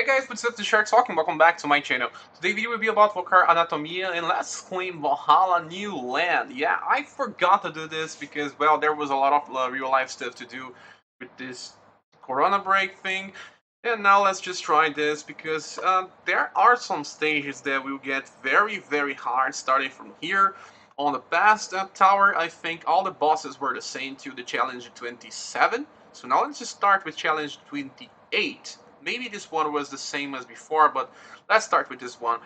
Hey guys, what's up? This is Shark talking. Welcome back to my channel. Today's video will be about Valkyrie Anatomia and let's claim Valhalla new land. Yeah, I forgot to do this because, well, there was a lot of real life stuff to do with this Corona break thing. And now let's just try this because there are some stages that will get very hard starting from here. On the past tower, I think all the bosses were the same to the challenge 27. So now let's just start with challenge 28. Maybe this one was the same as before, but let's start with this one.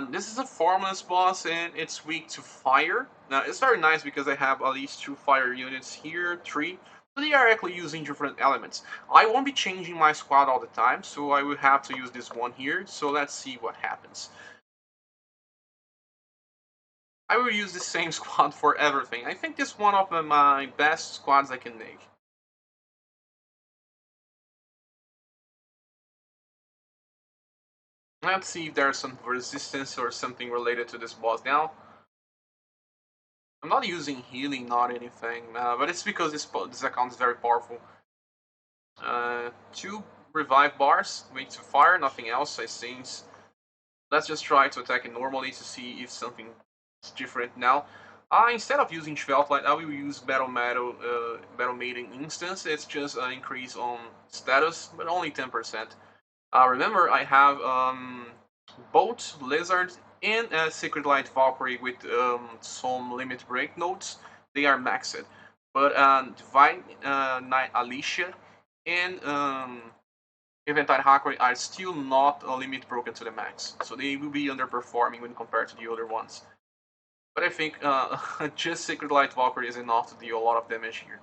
This is a formless boss and it's weak to fire. Now it's very nice because I have at least 2 fire units here, 3. So they are actually using different elements. I won't be changing my squad all the time, so I will have to use this one here. So let's see what happens. I will use the same squad for everything. I think this is one of my best squads I can make. Let's see if there's some resistance or something related to this boss now. I'm not using healing, not anything, but it's because this account is very powerful. 2 revive bars, weak to fire, nothing else, I think. Let's just try to attack it normally to see if something is different now. Instead of using Schwertlight, I will use Battle Maiden Instance. It's just an increase on status, but only 10%. Remember, I have Bolt, Lizard, and Secret Light Valkyrie with some limit break nodes. They are maxed. But Divine Knight Alicia and Inventory Valkyrie are still not limit broken to the max. So they will be underperforming when compared to the other ones. But I think just Secret Light Valkyrie is enough to deal a lot of damage here.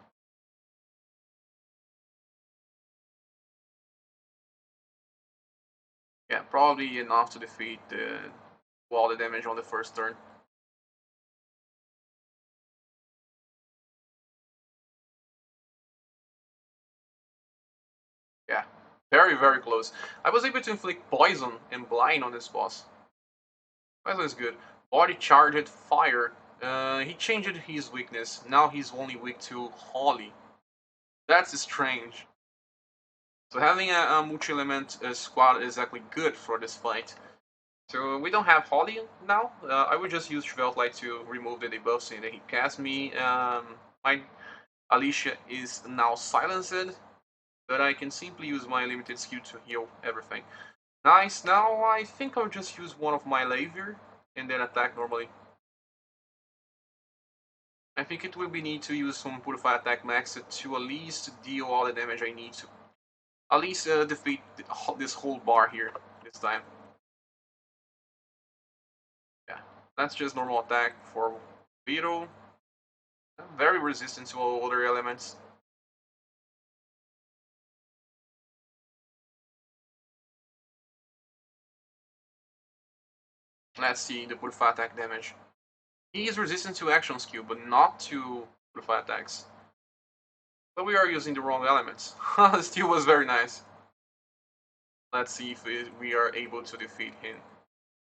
Yeah, probably enough to defeat all the damage on the first turn. Yeah, very close. I was able to inflict poison and blind on this boss. Poison is good. Body charged fire. He changed his weakness. Now he's only weak to Holly. That's strange. So having a multi-element squad is actually good for this fight. So we don't have Holly now. I will just use Schwertlight to remove the debuff saying that he cast me. My Alicia is now silenced, but I can simply use my limited skill to heal everything. Nice, now I think I'll just use one of my Lavier and then attack normally. I think it will be need to use some Purify Attack Max to at least deal all the damage I need to. At least defeat this whole bar here this time. Yeah, that's just normal attack for Beetle. Very resistant to all other elements. Let's see the Purify Attack damage. He is resistant to action skill, but not to Purify attacks. But we are using the wrong elements. Still was very nice. Let's see if we are able to defeat him.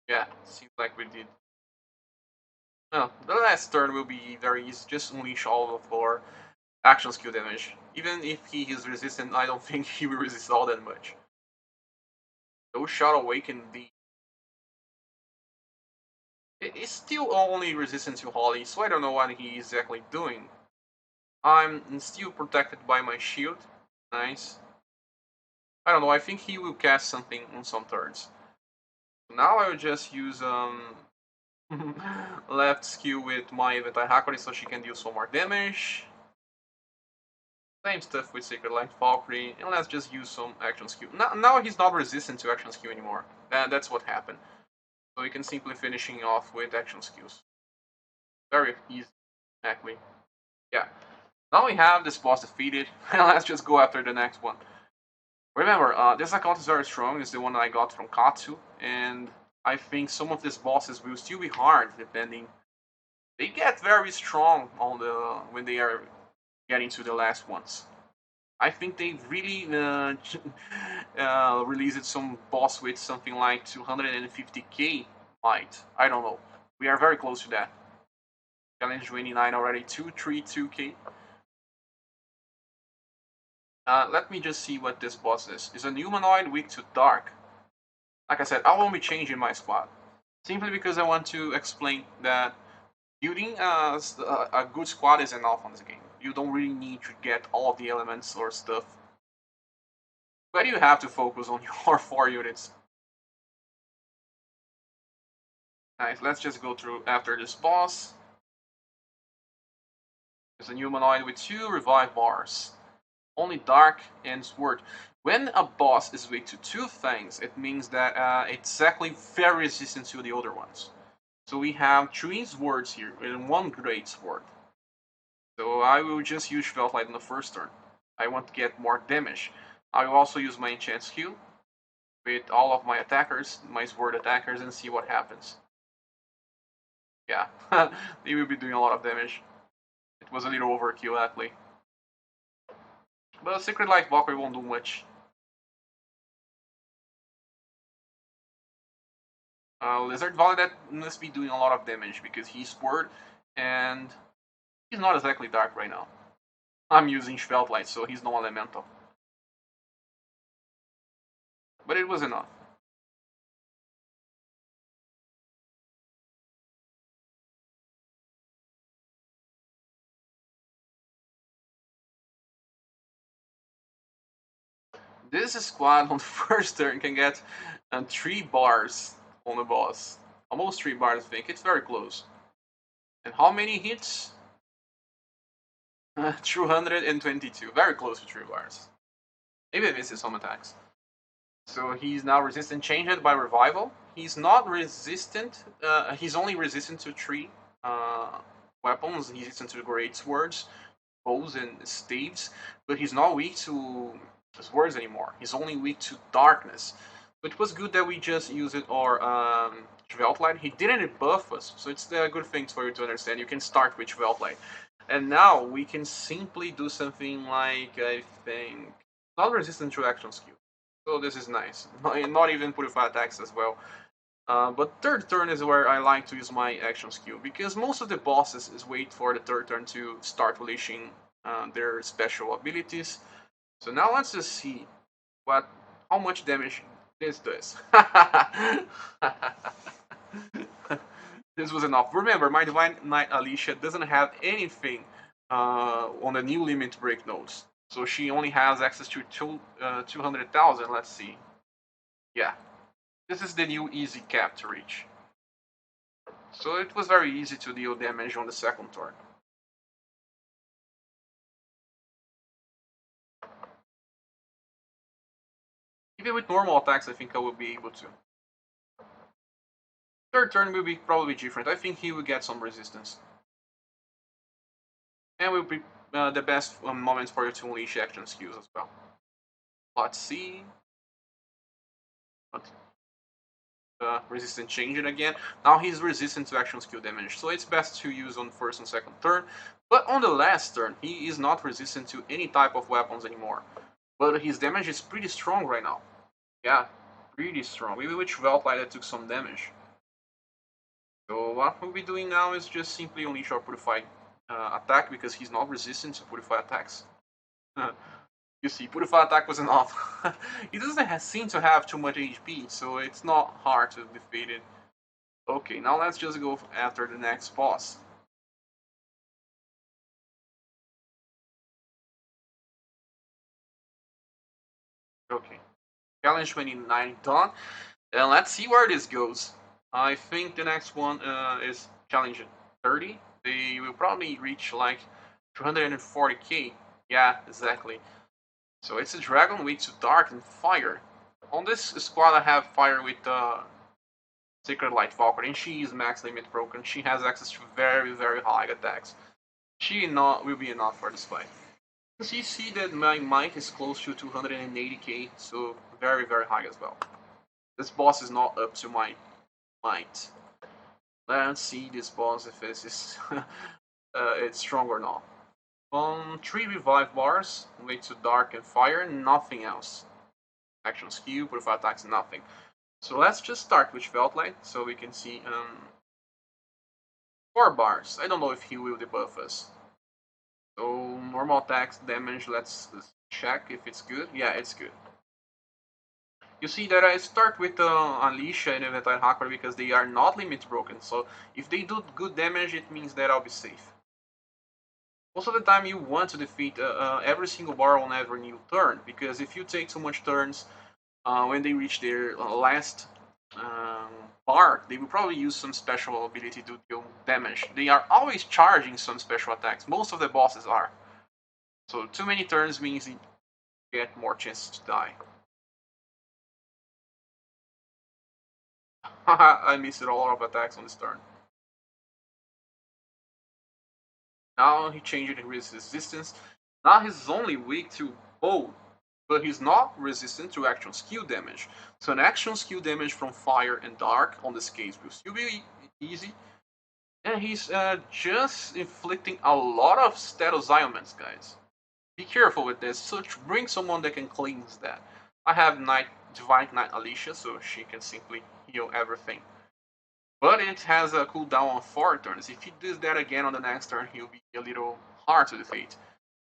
Yeah, seems like we did. No, the last turn will be very easy. Just unleash all of our action skill damage. Even if he is resistant, I don't think he will resist all that much. Those shot awaken the. It's still only resistant to Holly, so I don't know what he is exactly doing. I'm still protected by my shield. Nice. I don't know, I think he will cast something on some turns. Now I will just use left skill with my Valkyrie so she can deal some more damage. Same stuff with Secret Light Valkyrie, and let's just use some action skill. Now he's not resistant to action skill anymore. That's what happened. So we can simply finishing off with action skills. Very easy, actually. Yeah. Now we have this boss defeated, and let's just go after the next one. Remember, this account is very strong. It's the one I got from Katsu, and I think some of these bosses will still be hard, depending. They get very strong on the when they are getting to the last ones. I think they really released some boss with something like 250k might. I don't know. We are very close to that. Challenge 29 already, 232k. Let me just see what this boss is. Is a humanoid weak to dark. Like I said, I won't be changing my squad. Simply because I want to explain that building a good squad is enough on this game. You don't really need to get all the elements or stuff. But you have to focus on your 4 units. Nice, let's just go through after this boss. There's a new humanoid with 2 revive bars. Only dark and sword. When a boss is weak to 2 things, it means that it's exactly very resistant to the other ones. So we have 3 swords here and 1 great sword. So I will just use Veltlight in the first turn. I want to get more damage. I will also use my enchant skill with all of my attackers, my sword attackers, and see what happens. Yeah, they will be doing a lot of damage. It was a little overkill actually. But Secret Light Valkyrie won't do much. Lizard Volley that must be doing a lot of damage because he's sword and he's not exactly dark right now. I'm using Schveltlight, so he's no elemental. But it was enough. This squad on the first turn can get 3 bars on the boss. Almost 3 bars, I think. It's very close. And how many hits? 222. Very close to 3 bars. Maybe I misses some attacks. So he's now resistant changed by revival. He's not resistant. He's only resistant to 3 weapons. He's resistant to great swords, bows, and staves. But he's not weak to swords anymore. He's only weak to darkness. But it was good that we just used it or Veltlight. He didn't buff us, so it's a good thing for you to understand. You can start with Veltlight. And now we can simply do something like, I think, not resistant to action skill. So this is nice. Not even purify attacks as well. But third turn is where I like to use my action skill because most of the bosses is wait for the third turn to start releasing their special abilities. So now let's just see how much damage this does. This was enough. Remember, my Divine Knight Alicia doesn't have anything on the new limit break nodes. So she only has access to 200,000. Let's see. Yeah, this is the new easy cap to reach. So it was very easy to deal damage on the second turn. Even with normal attacks, I think I will be able to. Third turn will be probably different. I think he will get some resistance. And will be the best moments for you to unleash action skills as well. Let's see. Resistant changing again. Now he's resistant to action skill damage, so it's best to use on first and second turn. But on the last turn, he is not resistant to any type of weapons anymore. But his damage is pretty strong right now. Yeah, pretty strong. Even with Veltlight that took some damage. So what we'll be doing now is just simply unleash our Purified attack because he's not resistant to Purify attacks. You see, Purify attack was enough. He doesn't seem to have too much HP, so it's not hard to defeat it. Okay, now let's just go after the next boss. Okay, challenge 29 done, and let's see where this goes. I think the next one is challenge 30. They will probably reach like 240k. Yeah, exactly. So it's a dragon with dark and fire. On this squad, I have fire with Secret Light Valkyrie, and she is max limit broken. She has access to very, very high attacks. She will be enough for this fight. So you see that my might is close to 280k, so very, very high as well. This boss is not up to my might. Let's see this boss if this is it's strong or not. 3 revive bars, way to dark and fire, nothing else. Action skill, purify attacks, nothing. So let's just start with Veltlight so we can see 4 bars. I don't know if he will debuff us. So normal attacks, damage, let's check if it's good. Yeah, it's good. You see that I start with Alicia and Eventide Hacker because they are not limit broken, so if they do good damage, it means that I'll be safe. Most of the time you want to defeat every single bar on every new turn, because if you take too much turns, when they reach their last um, bar, they will probably use some special ability to deal damage. They are always charging some special attacks. Most of the bosses are. So too many turns means you get more chances to die. I missed a lot of attacks on this turn. Now he changed his resistance. Now he's only weak to bow, but he's not resistant to action skill damage. So an action skill damage from fire and dark on this case will still be easy. And he's just inflicting a lot of status ailments, guys. Be careful with this. So bring someone that can cleanse that. I have Divine Knight Alicia, so she can simply heal everything. But it has a cooldown on 4 turns. If he does that again on the next turn, he'll be a little hard to defeat.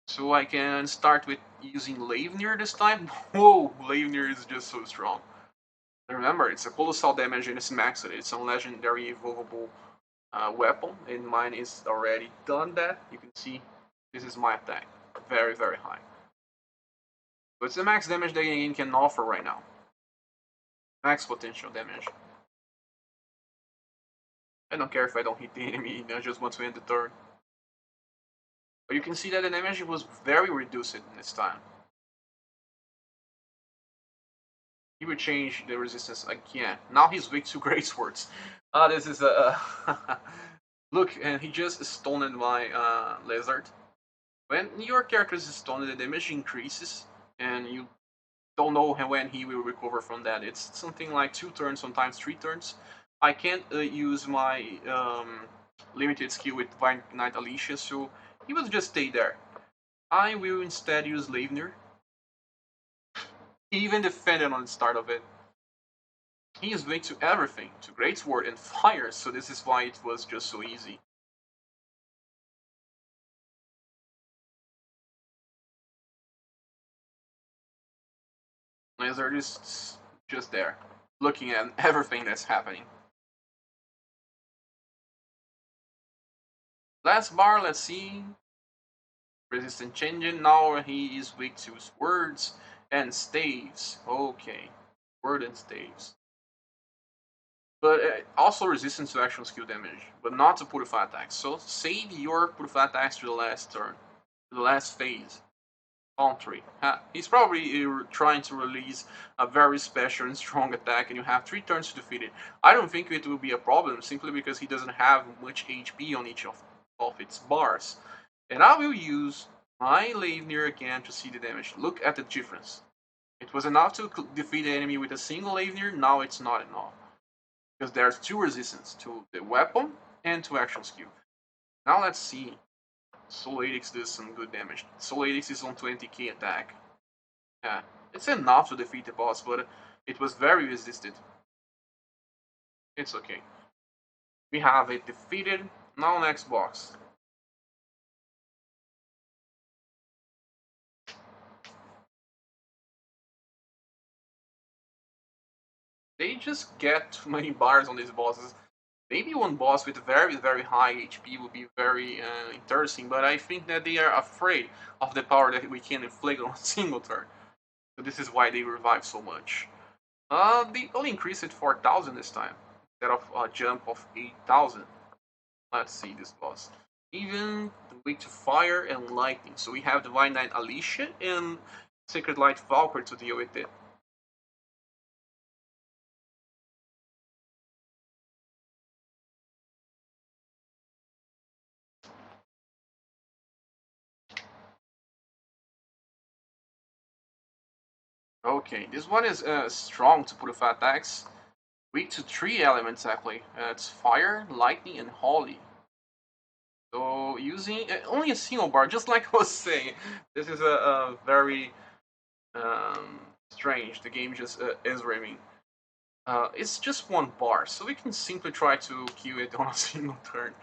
So I can start with using Leivnir this time. Whoa, Leivnir is just so strong. Remember, it's a colossal damage and it's maxed. It's a legendary evolvable weapon, and mine is already done that. You can see this is my attack. Very, very high. So it's the max damage the game can offer right now. Max potential damage. I don't care if I don't hit the enemy, I just want to end the turn. But you can see that the damage was very reduced this time. He will change the resistance again. Now he's weak to great swords. This is a look, and he just stunned my lizard. When your character is stunned, the damage increases, and you don't know when he will recover from that. It's something like 2 turns, sometimes 3 turns. I can't use my limited skill with Divine Knight Alicia, so he will just stay there. I will instead use Leivnir. He even defended on the start of it. He is weak to everything, to Greatsword and Fire, so this is why it was just so easy. Lizard is just there, looking at everything that's happening. Last bar, let's see. Resistant changing, now he is weak to swords and staves. Okay, sword and staves. But also resistance to actual skill damage, but not to purify attacks. So save your purify attacks to the last turn, to the last phase. On 3. He's probably trying to release a very special and strong attack, and you have 3 turns to defeat it. I don't think it will be a problem, simply because he doesn't have much HP on each of its bars. And I will use my Leivnir again to see the damage. Look at the difference. It was enough to defeat the enemy with a single Leivnir, now it's not enough. Because there's 2 resistance to the weapon and to action skill. Now let's see. Solatix does some good damage. Solatix is on 20k attack. Yeah, it's enough to defeat the boss, but it was very resisted. It's okay. We have it defeated. Now next boss. They just get too many bars on these bosses. Maybe one boss with very, very high HP would be very interesting, but I think that they are afraid of the power that we can inflict on a single turn. So this is why they revive so much. They only increased it 4,000 this time, instead of a jump of 8,000. Let's see this boss. Even weak to fire and lightning. So we have Divine Knight Alicia and Sacred Light Valkyrie to deal with it. Okay, this one is strong to purify attacks. Weak to 3 elements actually. It's fire, lightning, and holy. So using only a single bar, just like I was saying, this is a very strange. The game just is ramming. It's just 1 bar, so we can simply try to kill it on a single turn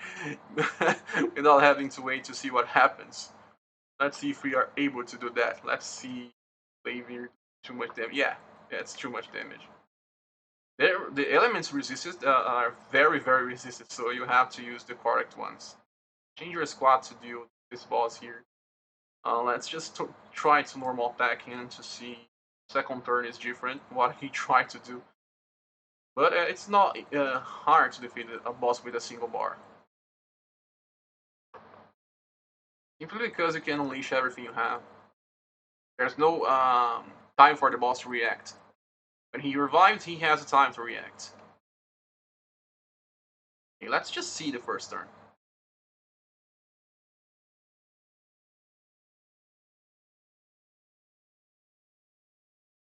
without having to wait to see what happens. Let's see if we are able to do that. Let's see, maybe too much damage. Yeah, Yeah, it's too much damage. The elements resisted are very resisted, so you have to use the correct ones. Change your squad to deal with this boss here. Let's just try to normal attack him to see second turn is different, what he tried to do. But it's not hard to defeat a boss with a single bar. Simply because you can unleash everything you have. There's no time for the boss to react. When he revives, he has a time to react. Okay, let's just see the first turn.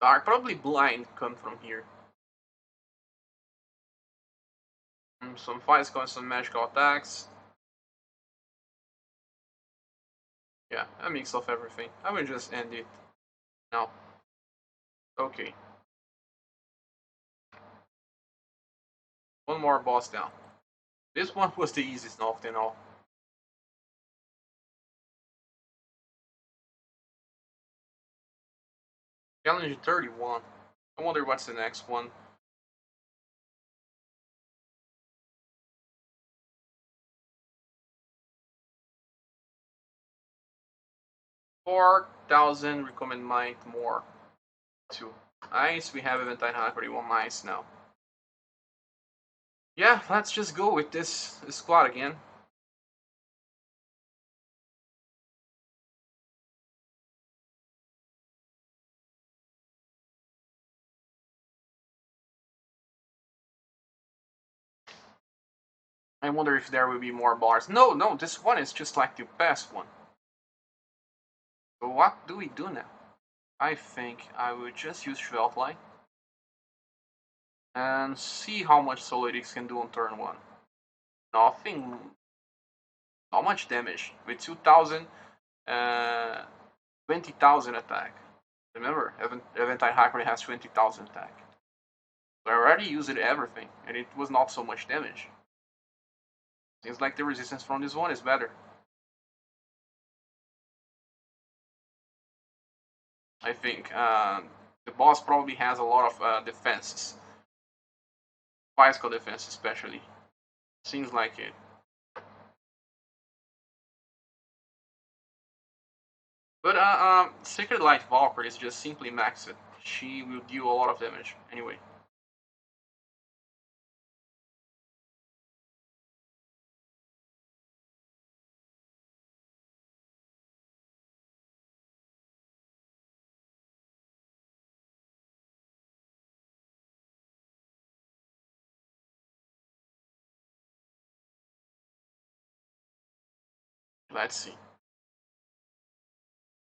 Probably blind come from here. Some fights got some magical attacks. Yeah, a mix of everything. I will just end it now. Okay. One more boss down. This one was the easiest of them all. Challenge 31. I wonder what's the next one. 4,000 recommend might more. 2. Nice, we have Untitled 31 nice now. Yeah, let's just go with this squad again. I wonder if there will be more bars. No, this one is just like the past one. So what do we do now? I think I will just use Schweltline and see how much Solidix can do on turn 1. Nothing, not much damage. With 2,000, 20,000 attack. Remember, Eventide Hyper has 20,000 attack. So I already used everything, and it was not so much damage. Seems like the resistance from this one is better. I think the boss probably has a lot of defenses. Physical defense especially. Seems like it. But Sacred Light Valkyrie is just simply maxed. She will deal a lot of damage anyway. Let's see.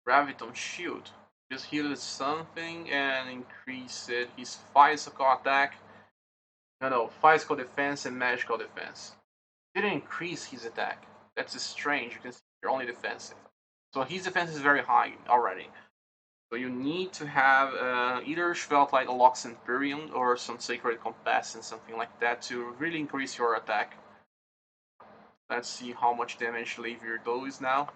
Graviton Shield. Just healed something and increased his physical attack. No, physical defense and magical defense. Didn't increase his attack. That's strange. You can see you're only defensive. So his defense is very high already. So you need to have either Schweltlight or Lux Imperium or some Sacred Compass and something like that to really increase your attack. Let's see how much damage Levier does now.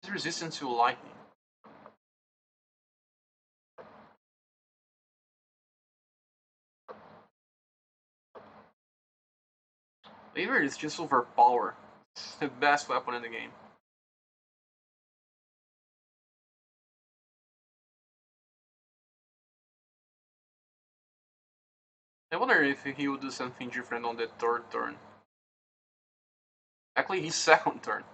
He's resistant to lightning. Levier is just overpowered. It's the best weapon in the game. I wonder if he will do something different on the third turn. Actually, his second turn.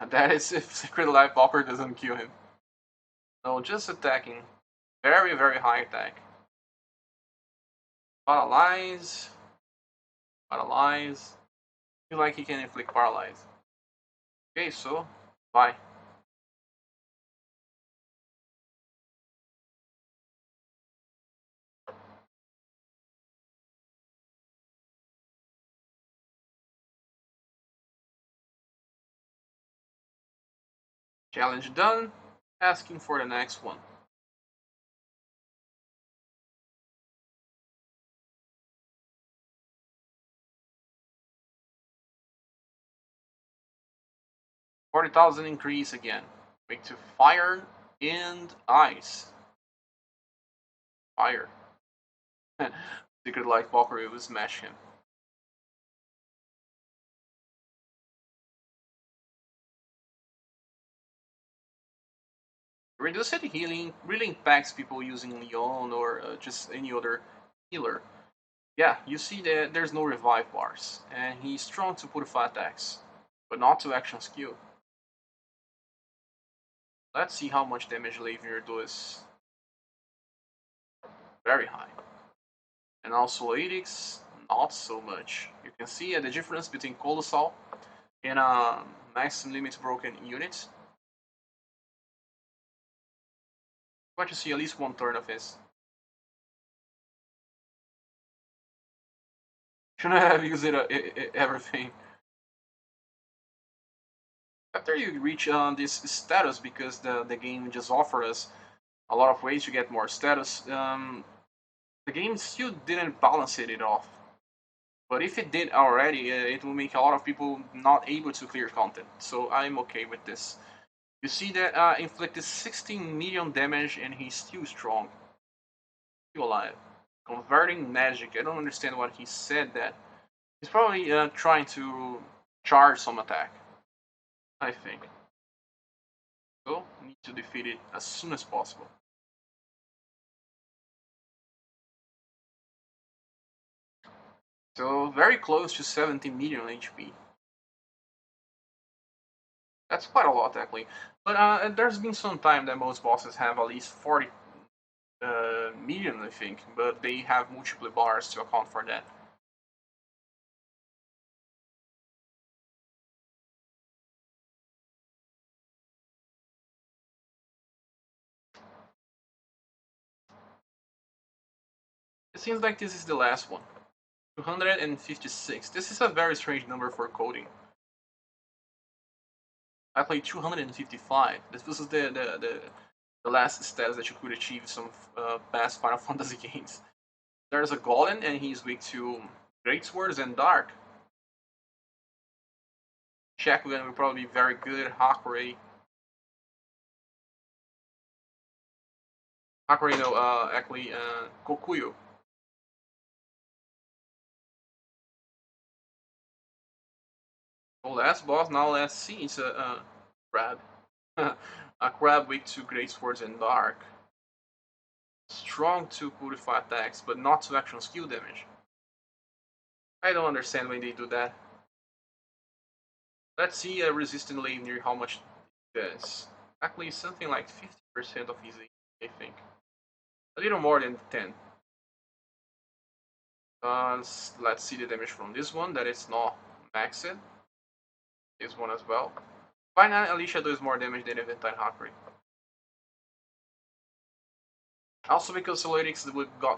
And that is if Secret Life Walker doesn't kill him. No, just attacking. Very high attack. Paralyze. Paralyze. Feel like he can inflict paralyze. Okay, so bye. Challenge done. Asking for the next one. 40,000 increase again. Make to fire and ice. Fire. Secret Life Valkyrie will smash him. Reduced healing really impacts people using Leon or just any other healer. Yeah, you see that there's no revive bars, and he's strong to purify attacks, but not to action skill. Let's see how much damage Lavier does. Very high. And also Adix, not so much. You can see the difference between Colossal and a max limit broken unit. But you see at least one turn of his. Shouldn't have used everything. After you reach this status, because the game just offers us a lot of ways to get more status, the game still didn't balance it off. But if it did already, it will make a lot of people not able to clear content. So I'm okay with this. You see that inflicted 16 million damage and he's still strong. Still alive. Converting magic. I don't understand what he said that. He's probably trying to charge some attack. I think. So, need to defeat it as soon as possible. So, very close to 70 million HP. That's quite a lot, actually. But there's been some time that most bosses have at least 40 million, I think. But they have multiple bars to account for that. It seems like this is the last one. 256. This is a very strange number for coding. I played 255. This is the last stats that you could achieve some past Final Fantasy games. There's a Golem, and he's weak to Great Swords and Dark. Shakugan will probably be very good. Hakurei. Hakurei, no, actually, Kokuyo. Oh, last boss, now let's see. It's a crab. A crab weak to Great Swords and Dark. Strong to purify attacks, but not to actual skill damage. I don't understand when they do that. Let's see a resistant near how much it does. Actually, something like 50% of his I think. A little more than 10. Let's see the damage from this one, that is not maxed. This one as well. Finally, Alicia does more damage than Eventide Hakurei. Also because Solidix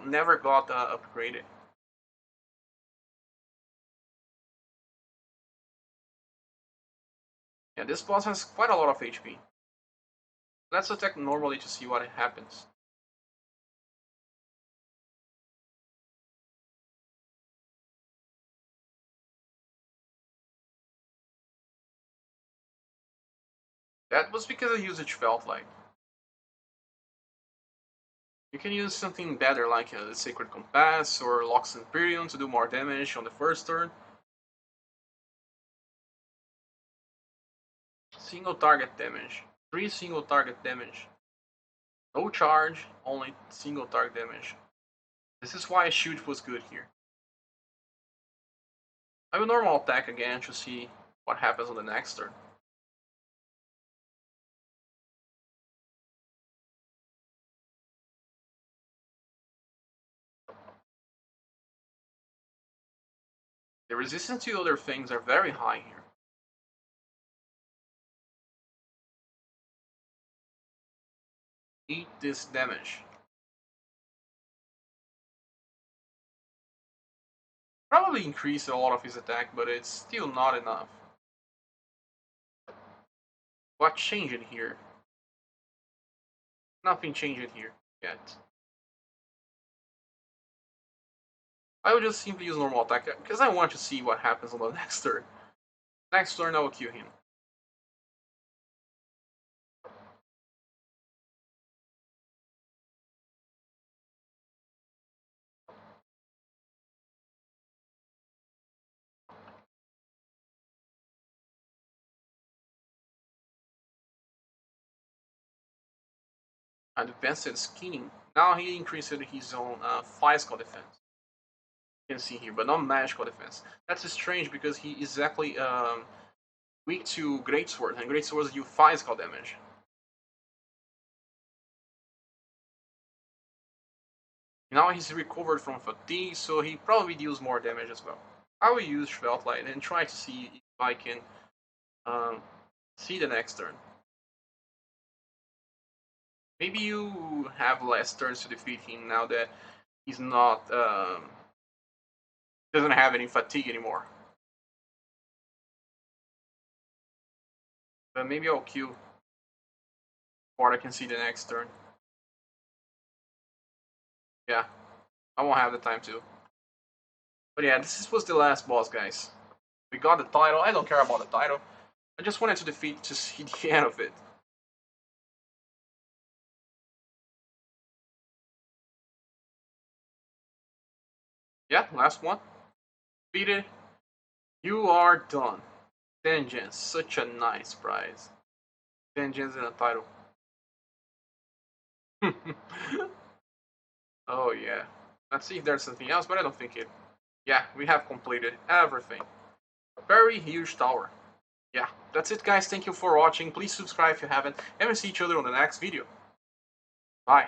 never got upgraded. Yeah, this boss has quite a lot of HP. Let's attack normally to see what happens. That was because the usage felt like. You can use something better like a Sacred Compass or Lux Imperium to do more damage on the first turn. Single target damage. 3 single target damage. No charge, only single target damage. This is why a shield was good here. I will normal attack again to see what happens on the next turn. The resistance to other things are very high here. Eat this damage. Probably increase a lot of his attack, but it's still not enough. What changed here? Nothing changed here yet. I will just simply use normal attack because I want to see what happens on the next turn. Next turn I will kill him. advanced scheme. Now he increased his own physical defense. You can see here, but not magical defense. That's strange because he is exactly weak to great swords, and great swords do physical damage. Now he's recovered from fatigue, so he probably deals more damage as well. I will use Schveltlight and try to see if I can um, see the next turn. Maybe you have less turns to defeat him now that he's not doesn't have any fatigue anymore. But maybe I'll queue before I can see the next turn. Yeah, I won't have the time to. But yeah, this was the last boss, guys. We got the title. I don't care about the title. I just wanted to defeat to see the end of it. Yeah, last one. Defeated. You are done. Vengeance, such a nice prize. Vengeance in a title. Oh yeah. Let's see if there's something else, but I don't think it. Yeah, we have completed everything. A very huge tower. Yeah, that's it guys. Thank you for watching. Please subscribe if you haven't, and we'll see each other on the next video. Bye.